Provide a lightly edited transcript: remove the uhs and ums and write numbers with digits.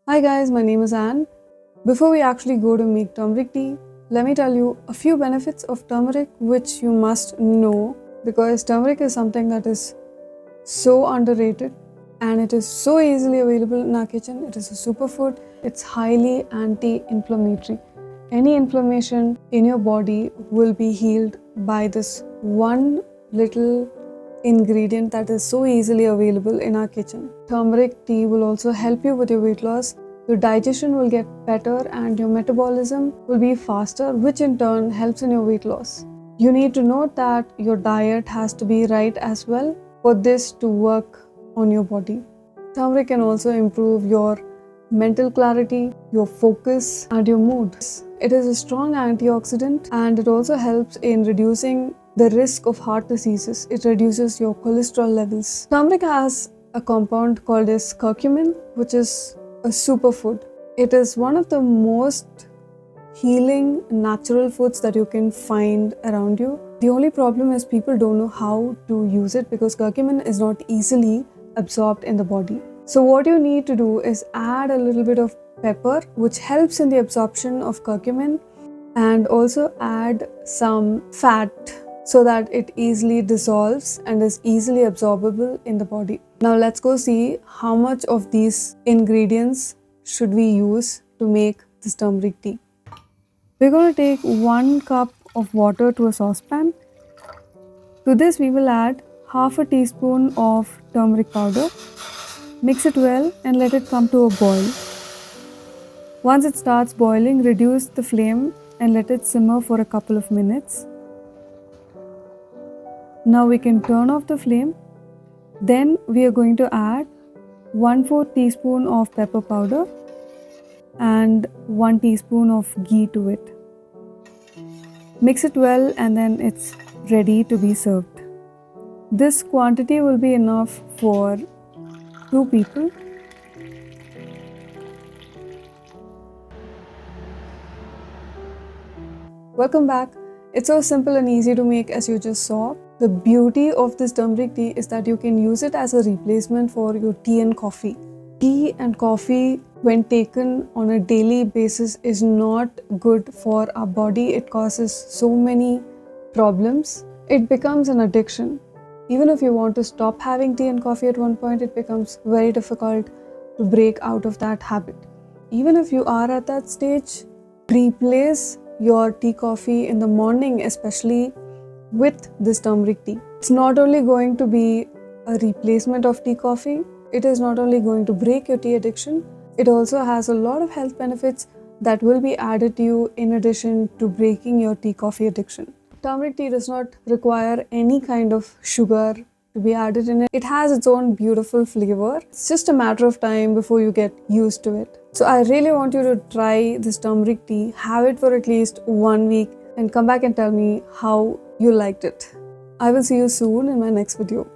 Hi guys, my name is Anne. Before we actually go to make turmeric tea, let me tell you a few benefits of turmeric which you must know, because turmeric is something that is so underrated and it is so easily available in our kitchen. It is a superfood. It's highly anti-inflammatory. Any inflammation in your body will be healed by this one little ingredient that is so easily available in our kitchen. Turmeric tea will also help you with your weight loss. Your digestion will get better and your metabolism will be faster, which in turn helps in your weight loss. You need to note that your diet has to be right as well for this to work on your body. Turmeric can also improve your mental clarity, your focus, and your mood. It is a strong antioxidant and it also helps in reducing the risk of heart diseases. It reduces your cholesterol levels. Turmeric has a compound called as curcumin, which is a superfood. It is one of the most healing natural foods that you can find around you. The only problem is people don't know how to use it because curcumin is not easily absorbed in the body. So what you need to do is add a little bit of pepper, which helps in the absorption of curcumin, and also add some fat so that it easily dissolves and is easily absorbable in the body. Now let's go see how much of these ingredients should we use to make this turmeric tea. We're going to take 1 cup of water to a saucepan. To this we will add half a teaspoon of turmeric powder. Mix it well and let it come to a boil. Once it starts boiling, reduce the flame and let it simmer for a couple of minutes. Now we can turn off the flame. Then we are going to add 1/4 teaspoon of pepper powder and 1 teaspoon of ghee to it. Mix it well and then it's ready to be served. This quantity will be enough for 2 people. Welcome back. It's so simple and easy to make as you just saw. The beauty of this turmeric tea is that you can use it as a replacement for your tea and coffee. Tea and coffee, when taken on a daily basis, is not good for our body. It causes so many problems. It becomes an addiction. Even if you want to stop having tea and coffee at one point, it becomes very difficult to break out of that habit. Even if you are at that stage, replace your tea coffee in the morning, especially with this turmeric tea. It's not only going to be a replacement of tea coffee, it is not only going to break your tea addiction, it also has a lot of health benefits that will be added to you in addition to breaking your tea coffee addiction. Turmeric tea does not require any kind of sugar to be added in it. It has its own beautiful flavor. It's just a matter of time before you get used to it. So I really want you to try this turmeric tea, have it for at least 1 week and come back and tell me how you liked it. I will see you soon in my next video.